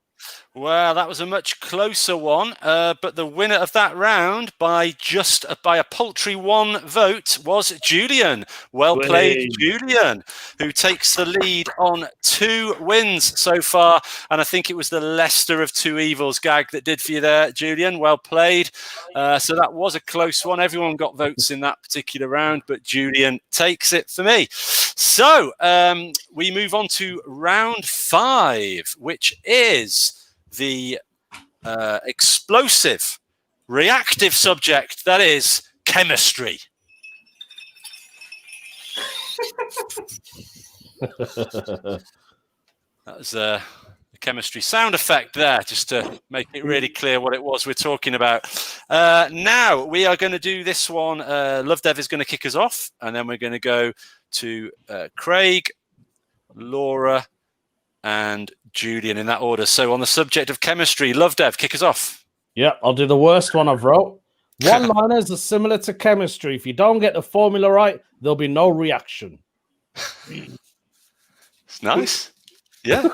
Well, that was a much closer one, but the winner of that round by a paltry 1 vote was Julian. Well played, Julian, who takes the lead on 2 wins so far. And I think it was the Leicester of Two Evils gag that did for you there, Julian. Well played. So that was a close one. Everyone got votes in that particular round, but Julian takes it for me. So we move on to round 5, which is the explosive, reactive subject that is chemistry. That was a chemistry sound effect there, just to make it really clear what it was we're talking about. Now we are going to do this one. Love Dev is going to kick us off, and then we're going to go to Craig, Laura, and Julian in that order. So on the subject of chemistry, Love Dev, kick us off. Yeah, I'll do the worst one I've wrote. One-liners are similar to chemistry. If you don't get the formula right, there'll be no reaction. It's nice. Yeah.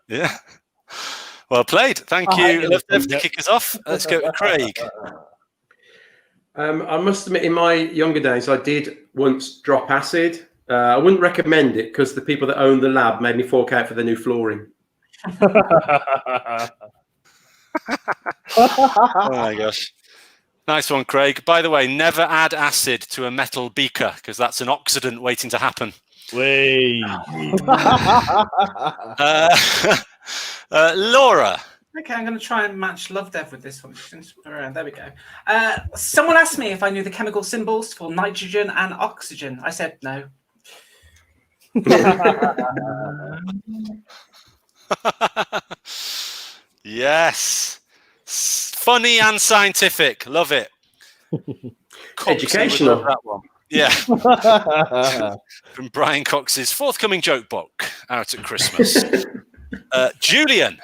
Yeah. Well played. Thank you, Love Dev, to kick us off. Let's go to Craig. I must admit, in my younger days, I did once drop acid. I wouldn't recommend it because the people that own the lab made me fork out for the new flooring. Oh my gosh. Nice one, Craig. By the way, never add acid to a metal beaker because that's an oxidant waiting to happen. Wait. Laura. Okay, I'm going to try and match Love Dev with this one. There we go. Someone asked me if I knew the chemical symbols for nitrogen and oxygen. I said no. Yes. Funny and scientific. Love it. Educational. Love that one. Yeah. From Brian Cox's forthcoming joke book out at Christmas. Julian.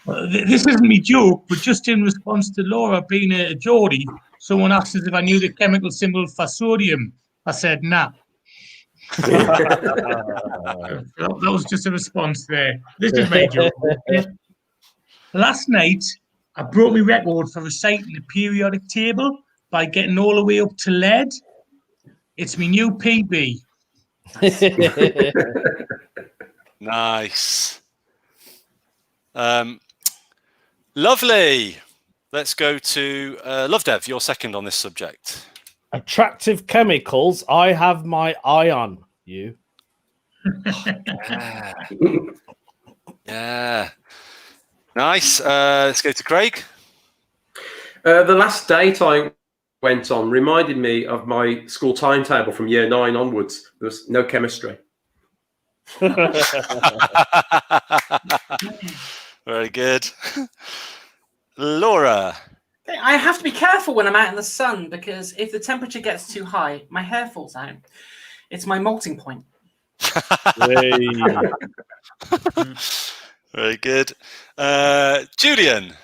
Well, this isn't me joke, but just in response to Laura being a Geordie, someone asked us if I knew the chemical symbol for sodium. I said nah. That was just a response there. This is my joke. Last night, I broke my record for reciting the periodic table by getting all the way up to lead. It's my new PB. Nice. Lovely. Let's go to Love Dev, you're second on this subject. Attractive chemicals. I have my eye on you. Yeah. Nice. Let's go to Craig. The last date I went on reminded me of my school timetable from year 9 onwards. There was no chemistry. Very good. Laura. I have to be careful when I'm out in the sun because if the temperature gets too high, my hair falls out. It's my molting point. Very good. Julian.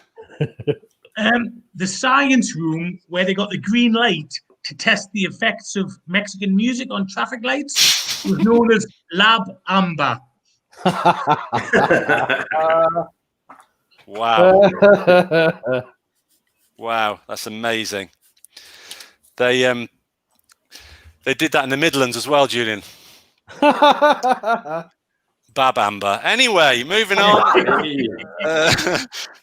The science room where they got the green light to test the effects of Mexican music on traffic lights was known as Lab Amber. Wow. Wow, that's amazing. They did that in the Midlands as well, Julian. Babamba. Anyway, moving on.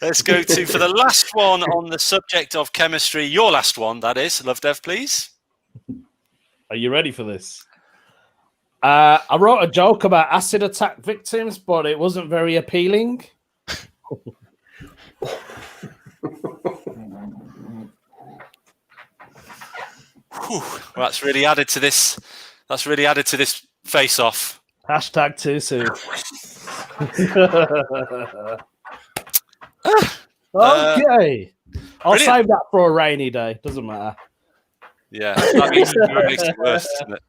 Let's go to, for the last one on the subject of chemistry, your last one, that is. Love Dev, please. Are you ready for this? I wrote a joke about acid attack victims, but it wasn't very appealing. Well, that's really added to this. That's really added to this face-off. Hashtag too soon. Okay. I'll save that for a rainy day. Doesn't matter. Yeah, that makes it worse, doesn't it?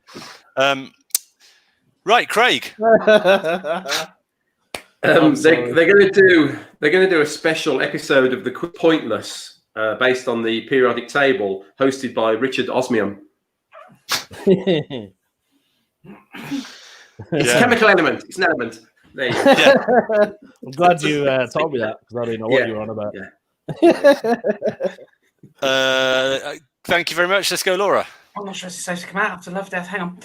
Right, Craig. They're going to do a special episode of the Pointless based on the periodic table, hosted by Richard Osmium. It's a chemical element. It's an element. There you go. Yeah. I'm glad you told me that because I didn't know what you were on about. Yeah. Thank you very much. Let's go, Laura. I'm not sure it's supposed to come out after Love Death. Hang on.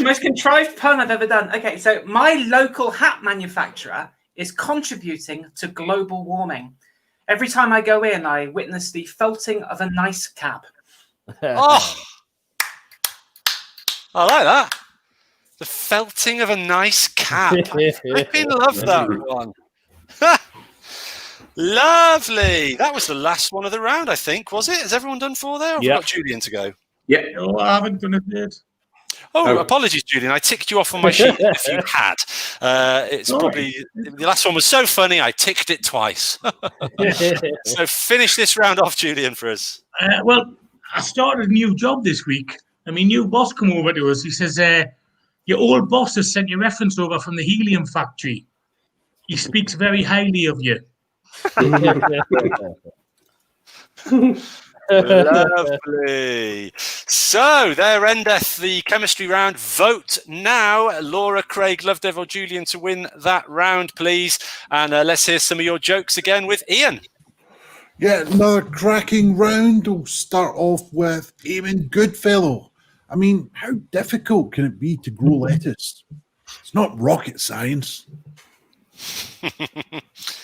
Most contrived pun I've ever done. Okay, so my local hat manufacturer is contributing to global warming. Every time I go in, I witness the felting of a nice cap. Oh, I like that. The felting of a nice cap. I flipping love that one. Lovely. That was the last one of the round, I think, was it? Has everyone done 4 there? I've got Julian to go. Yeah. No, I haven't done it yet. Oh, apologies, Julian. I ticked you off on my sheet if you had. It's probably the last one was so funny, I ticked it twice. So finish this round off, Julian, for us. Well, I started a new job this week. I mean, new boss come over to us. He says, your old boss has sent your reference over from the helium factory. He speaks very highly of you. Lovely. So there endeth the chemistry round. Vote now. Laura, Craig, Lovedev, or Julian to win that round, please. And let's hear some of your jokes again with Ian. Yeah, another cracking round. We'll start off with Eamon Goodfellow. I mean, how difficult can it be to grow lettuce? It's not rocket science. We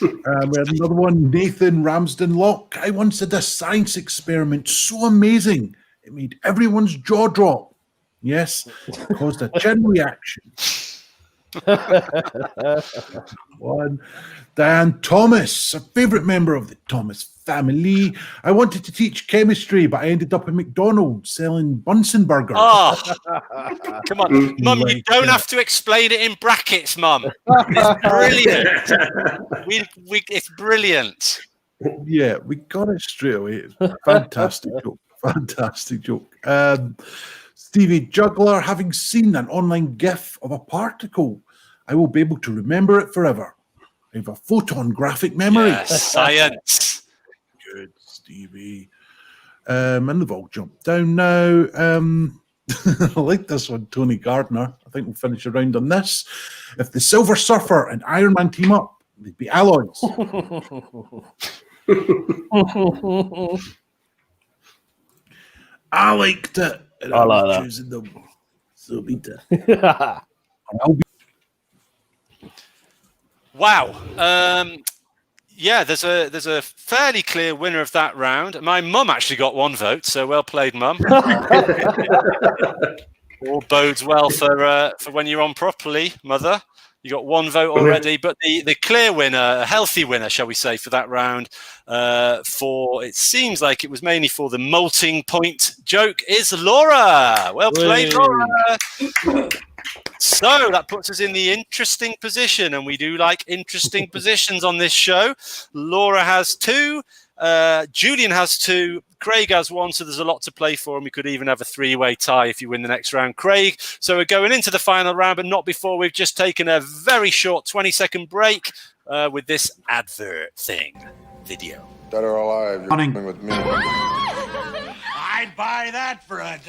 had another one, Nathan Ramsden Locke. I once did a science experiment so amazing it made everyone's jaw drop. Yes, it caused a chain reaction. One, Diane Thomas, a favourite member of the Thomas family. I wanted to teach chemistry, but I ended up at McDonald's selling Bunsen burgers. Oh, come on. Mum, you don't have to explain it in brackets, Mum. It's brilliant. It's brilliant. Yeah, we got it straight away. Fantastic joke. Fantastic joke. Stevie Juggler, having seen an online GIF of a particle, I will be able to remember it forever. I have a photon graphic memory. Yes, science. Good, Stevie. And they've all jumped down now. I like this one, Tony Gardner. I think we'll finish a round on this. If the Silver Surfer and Iron Man team up, they'd be alloys. I liked it. And I like was that. choosing them. So be it. Wow. Yeah, there's a fairly clear winner of that round. My mum actually got 1 vote, so well played, Mum. All bodes well for when you're on properly, Mother. You got 1 vote already, but the clear winner, a healthy winner, shall we say, for that round, it seems like it was mainly for the molting point joke, is Laura. Well played, Laura. So that puts us in the interesting position, and we do like interesting positions on this show. Laura has 2, Julian has 2, Craig has 1, so there's a lot to play for, and we could even have a 3-way tie if you win the next round, Craig. So we're going into the final round, but not before we've just taken a very short 20-second break with this advert thing video. Dead or alive, you're Running. coming with me. I'd buy that for $1.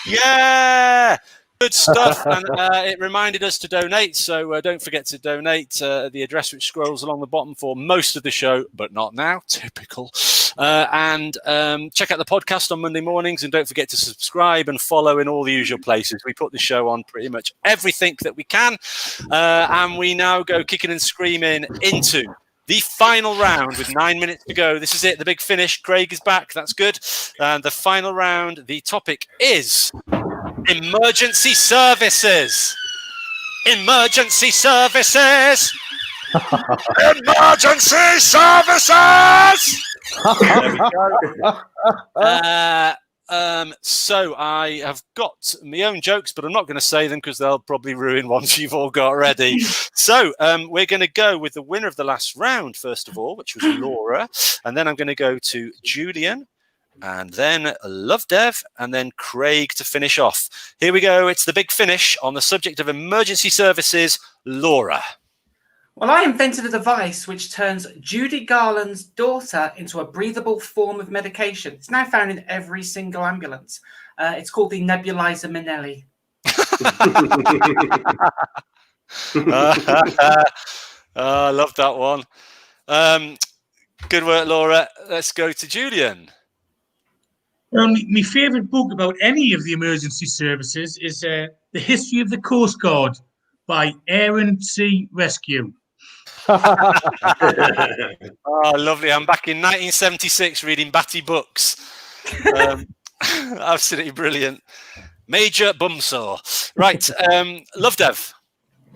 Yeah, good stuff. And it reminded us to donate, so don't forget to donate the address which scrolls along the bottom for most of the show, but not now. Typical. And check out the podcast on Monday mornings, and don't forget to subscribe and follow in all the usual places. We put the show on pretty much everything that we can, and we now go kicking and screaming into the final round with 9 minutes to go. This is it, the big finish. Craig is back. That's good. And the final round, the topic is emergency services. Emergency services. Emergency services. There we go. So I have got my own jokes, but I'm not going to say them because they'll probably ruin ones you've all got ready. So we're going to go with the winner of the last round, first of all, which was Laura. And then I'm going to go to Julian, and then Love Dev, and then Craig to finish off. Here we go. It's the big finish on the subject of emergency services. Laura. Well, I invented a device which turns Judy Garland's daughter into a breathable form of medication. It's now found in every single ambulance. It's called the nebulizer Minelli. I love that one. Good work, Laura. Let's go to Julian. Well, my favourite book about any of the emergency services is The History of the Coast Guard by Aaron C. Rescue. Oh, lovely. I'm back in 1976 reading Batty books. Absolutely brilliant. Major Bumsaw. Right. Love Dev.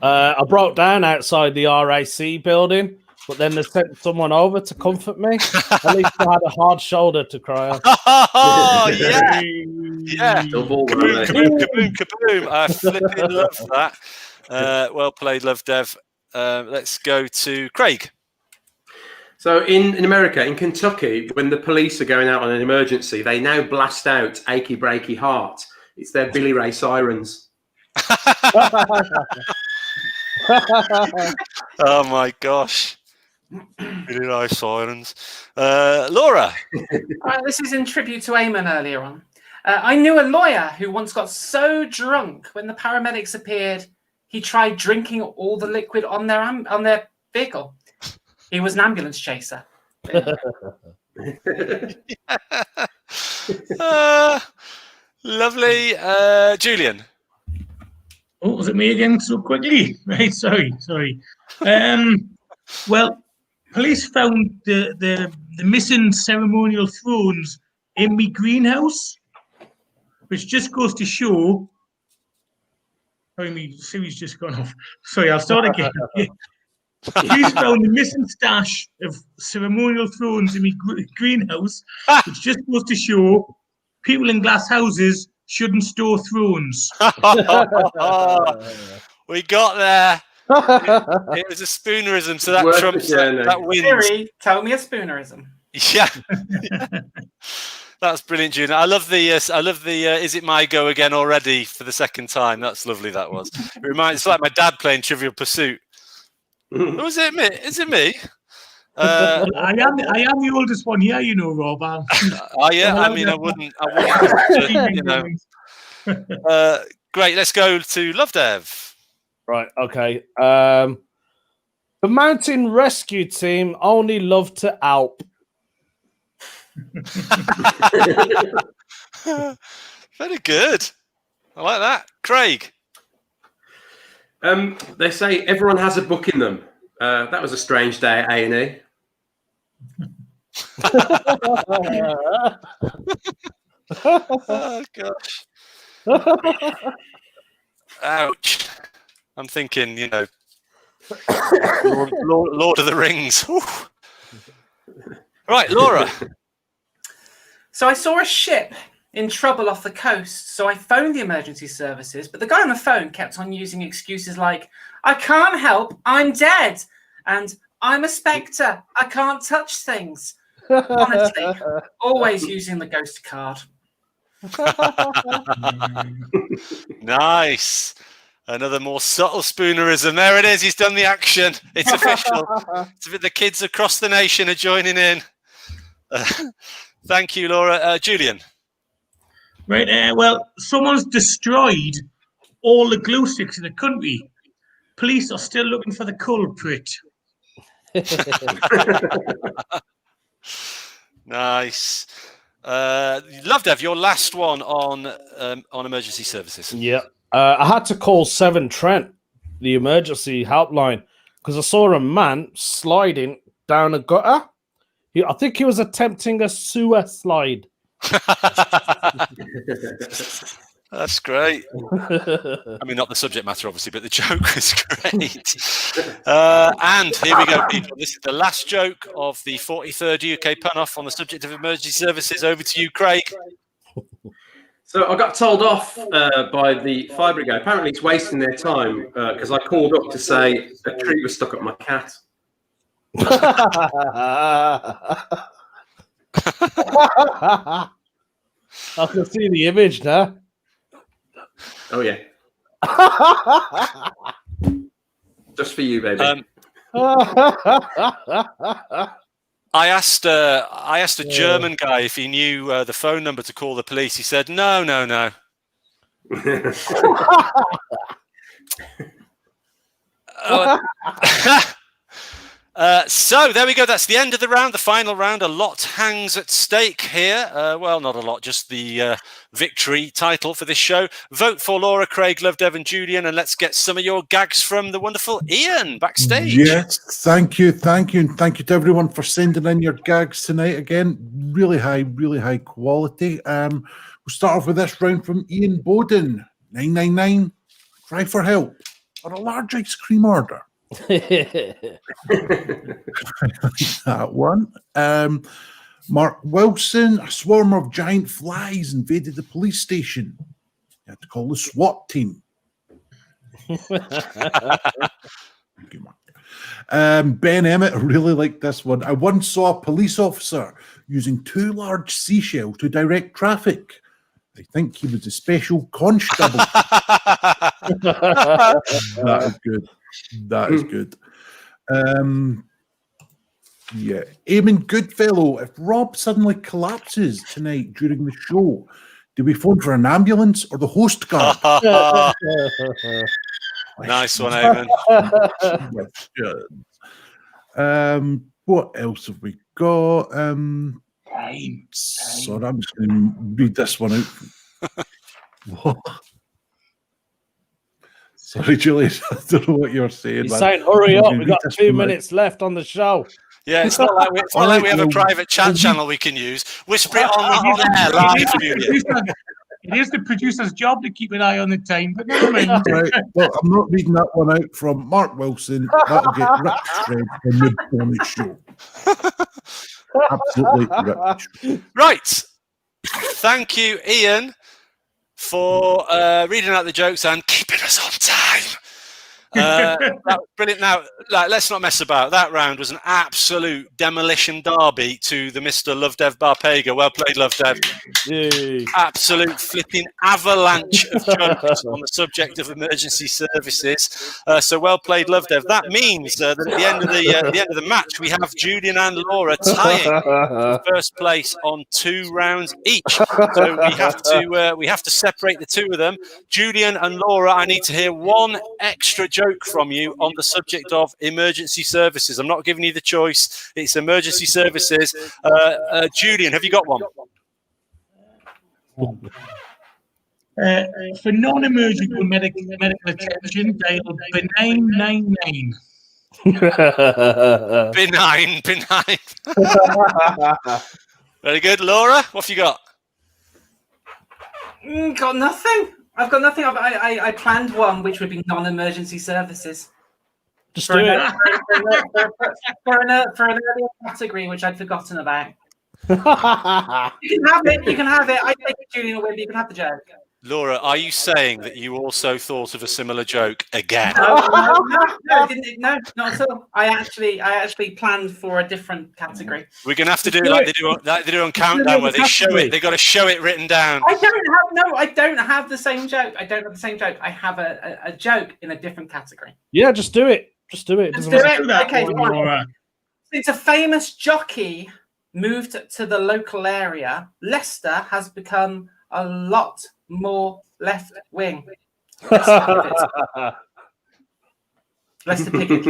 I broke down outside the RAC building, but then they sent someone over to comfort me. At least I had a hard shoulder to cry on. Oh, yeah. Yeah. Double Kaboom, kaboom, kaboom, kaboom. I flipping love that. Well played, Love Dev. Let's go to Craig. So in America, in Kentucky, when the police are going out on an emergency, they now blast out Achy Breaky Heart. It's their Billy Ray sirens. Oh my gosh. Really nice sirens. Laura. This is in tribute to Eamon earlier on. I knew a lawyer who once got so drunk when the paramedics appeared, he tried drinking all the liquid on their vehicle. He was an ambulance chaser. Lovely. Julian. Oh, was it me again so quickly? Right, sorry. Well, police found the missing ceremonial thrones in my greenhouse, which just goes to show. Sorry, my series just gone off. Sorry, I'll start again. Police found the missing stash of ceremonial thrones in my greenhouse, which just goes to show people in glass houses shouldn't store thrones. We got there. It was a spoonerism, so that trumps that wins. Siri, tell me a spoonerism. Yeah. That's brilliant, Julian. I love the is it my go again already for the second time? That's lovely. That was. It's like my dad playing Trivial Pursuit. Was it me? Is it me? I am the oldest one here, you know, Rob. Yeah. I mean, I wouldn't you know. Great. Let's go to Love Dev. Right. Okay. The mountain rescue team only love to Alp. Very good. I like that. Craig. They say everyone has a book in them. That was a strange day at A&E. Oh gosh. Ouch. I'm thinking, you know, Lord of the Rings. Right, Laura. So I saw a ship in trouble off the coast, so I phoned the emergency services, but the guy on the phone kept on using excuses like, I can't help, I'm dead, and I'm a spectre, I can't touch things. Honestly, always using the ghost card. Nice. Another more subtle spoonerism. There it is. He's done the action. It's official. The kids across the nation are joining in. Thank you, Laura. Julian. Right. Well, someone's destroyed all the glue sticks in the country. Police are still looking for the culprit. Nice. Love Dev, your last one on emergency services. Yeah. I had to call 7 Trent, the emergency helpline, because I saw a man sliding down a gutter. I think he was attempting a sewer slide. That's great. I mean, not the subject matter, obviously, but the joke was great. And here we go, people. This is the last joke of the 43rd UK pun-off on the subject of emergency services. Over to you, Craig. So I got told off by the fire brigade. Apparently, it's wasting their time because I called up to say a tree was stuck up my cat. I can see the image now. Oh yeah, just for you, baby. I asked a German guy if he knew the phone number to call the police. He said, no. So there we go. That's the end of the round, the final round. A lot hangs at stake here. Well, not a lot, just the victory title for this show. Vote for Laura, Craig, Love, Devon, Julian, and let's get some of your gags from the wonderful Ian backstage. Yes, thank you, and thank you to everyone for sending in your gags tonight. Again, really high quality. We'll start off with this round from Ian Bowden, 999. Cry for help or a large ice cream order. That one. Mark Wilson, a swarm of giant flies invaded the police station. You had to call the SWAT team. Thank you, Mark. Ben Emmett, I really like this one. I once saw a police officer using 2 large seashells to direct traffic. I think he was a special constable. That is good. That is good. Yeah. Eamon Goodfellow, if Rob suddenly collapses tonight during the show, do we phone for an ambulance or the host guard? Nice one, Eamon. What else have we got? Sorry, I'm just going to read this one out. What? Sorry, Julian, I don't know what you're saying. He's saying, hurry up, we've got 2 minutes left on the show. Yeah, it's not like we have a private chat channel we can use. Whisper it on air live. It is the producer's job to keep an eye on the time, but never mind. Right, well, I'm not reading that one out from Mark Wilson. That'll get Rich Fred in the bonus show. Absolutely rich. Right. Thank you, Ian, for reading out the jokes and keeping us on time. That was brilliant. Now, let's not mess about. That round was an absolute demolition derby to the Mr. Love Dev Barpega. Well played, Love Dev. Yay. Absolute flipping avalanche of jokes on the subject of emergency services. So well played, Love Dev. That means that at the end of the match, we have Julian and Laura tying for first place on 2 rounds each. So we have to separate the two of them. Julian and Laura, I need to hear one extra joke from you on the subject of emergency services. I'm not giving you the choice. It's emergency services. Julian, have you got one? For non-emergency medical attention, dial benign 99. Benign. Very good. Laura, what have you got? Got nothing. I've got nothing. I planned one, which would be non-emergency services. Just for do it. For an earlier category, which I'd forgotten about. You can have it. I take it, Julian, or you can have the joke. Laura, are you saying that you also thought of a similar joke again? No, not at all. I actually planned for a different category. We're gonna have to do it like they do on Countdown, where they show it. They got to show it written down. I don't have the same joke. I have a joke in a different category. Yeah, just do it. Just do it. Okay, right. It's a famous jockey moved to the local area. Leicester has become a lot more left wing. Lester Pickett.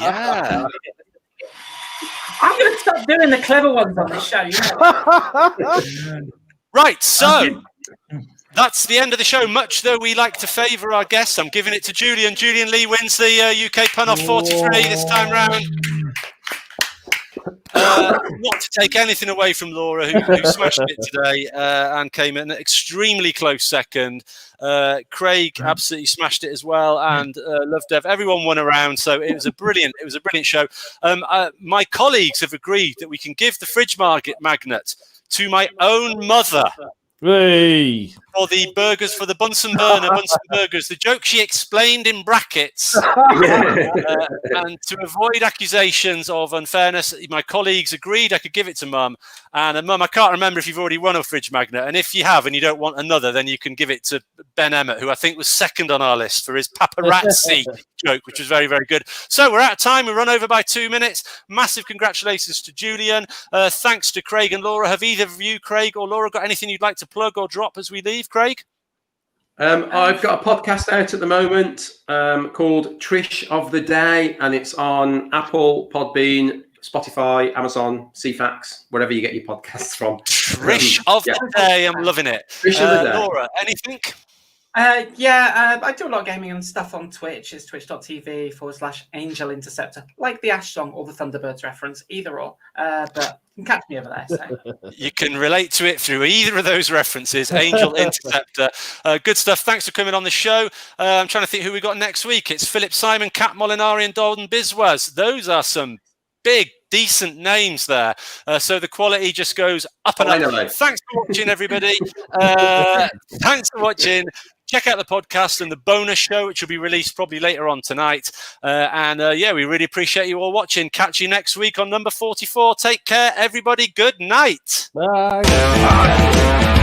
Yeah. I'm going to stop doing the clever ones on this show. You know? Right, so that's the end of the show. Much though we like to favour our guests, I'm giving it to Julian. Julian Lee wins the UK Pun Off 43 this time round. Not to take anything away from Laura, who smashed it today and came in an extremely close second. Craig absolutely smashed it as well, and Love Dev. Everyone won around, so it was a brilliant show. My colleagues have agreed that we can give the fridge magnet to my own mother. Hey. For the burgers, for the Bunsen burner, Bunsen burgers, the joke she explained in brackets. And to avoid accusations of unfairness, my colleagues agreed I could give it to Mum. And Mum, I can't remember if you've already won a fridge magnet. And if you have and you don't want another, then you can give it to Ben Emmett, who I think was second on our list for his paparazzi joke, which was very, very good. So we're out of time. We run over by 2 minutes. Massive congratulations to Julian. Thanks to Craig and Laura. Have either of you, Craig or Laura, got anything you'd like to plug or drop as we leave, Craig? I've got a podcast out at the moment called Trish of the Day, and it's on Apple, Podbean, Spotify, Amazon, CFAX, wherever you get your podcasts from. Trish of the Day, I'm loving it. Trish of the Day. Laura, anything? I do a lot of gaming and stuff on Twitch. It's twitch.tv/Angel Interceptor, like the Ash song or the Thunderbirds reference, either or. But you can catch me over there. So. You can relate to it through either of those references. Angel Interceptor. Good stuff. Thanks for coming on the show. I'm trying to think who we got next week. It's Philip Simon, Kat Molinari, and Dalton Biswas. Those are some big, decent names there. So the quality just goes up and up. Thanks for watching, everybody. Thanks for watching. Check out the podcast and the bonus show, which will be released probably later on tonight. We really appreciate you all watching. Catch you next week on number 44. Take care, everybody. Good night. Bye.